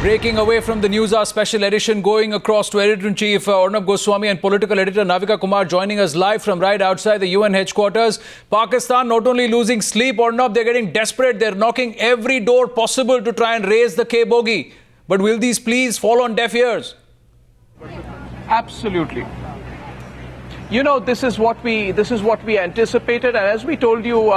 Breaking away from the News Hour special edition, going across to Editor-in-Chief Arnab Goswami and political editor Navika Kumar joining us live from right outside the UN headquarters. Pakistan not only losing sleep, Arnab, they're getting desperate. They're knocking every door possible to try and raise the K bogey. But will these pleas fall on deaf ears? Absolutely. You know, this is what we anticipated, and as we told you,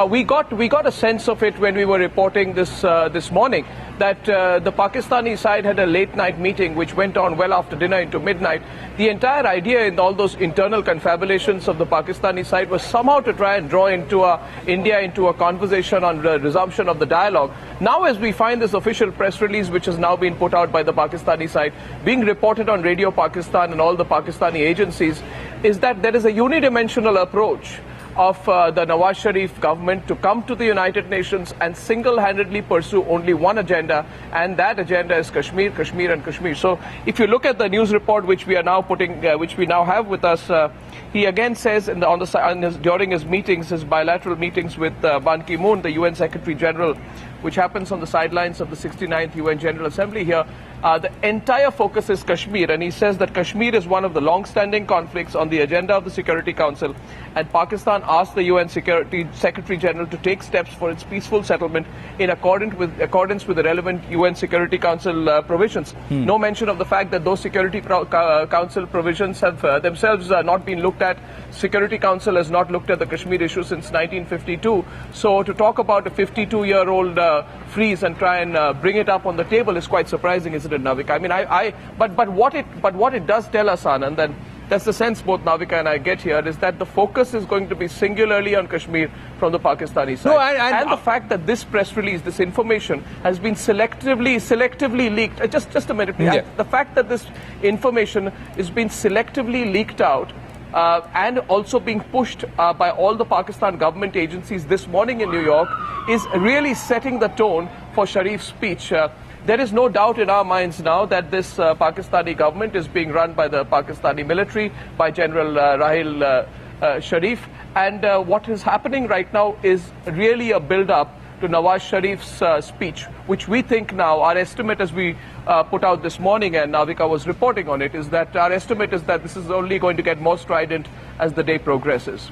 we got a sense of it when we were reporting this morning, that the Pakistani side had a late night meeting which went on well after dinner into midnight. The entire idea in all those internal confabulations of the Pakistani side was somehow to try and draw India into a conversation on the resumption of the dialogue. Now, as we find this official press release, which has now been put out by the Pakistani side, being reported on Radio Pakistan and all the Pakistani agencies, is that there is a unidimensional approach of the Nawaz Sharif government to come to the United Nations and single-handedly pursue only one agenda, and that agenda is Kashmir, Kashmir and Kashmir. So if you look at the news report which we are now which we now have with us, he again says during his meetings, his bilateral meetings with Ban Ki-moon, the UN Secretary General, which happens on the sidelines of the 69th UN General Assembly here, the entire focus is Kashmir, and he says that Kashmir is one of the long-standing conflicts on the agenda of the Security Council, and Pakistan asked the UN Secretary General to take steps for its peaceful settlement in accordance with the relevant UN Security Council provisions. No mention of the fact that those Security Council provisions have themselves not been looked at. Security Council has not looked at the Kashmir issue since 1952. So to talk about a 52-year-old freeze and try and bring it up on the table is quite surprising, isn't it, Navika? I mean, but what it does tell us, Anand, and that's the sense both Navika and I get here, is that the focus is going to be singularly on Kashmir from the Pakistani side. No, and the fact that this press release, this information, has been selectively leaked. Just a minute, please. Yeah. The fact that this information is being selectively leaked out and also being pushed by all the Pakistan government agencies this morning in New York is really setting the tone for Sharif's speech. There is no doubt in our minds now that this Pakistani government is being run by the Pakistani military, by General Rahil Sharif, and what is happening right now is really a build-up to Nawaz Sharif's speech, which we think now, our estimate as we put out this morning, and Navika was reporting on it, is that our estimate is that this is only going to get more strident as the day progresses.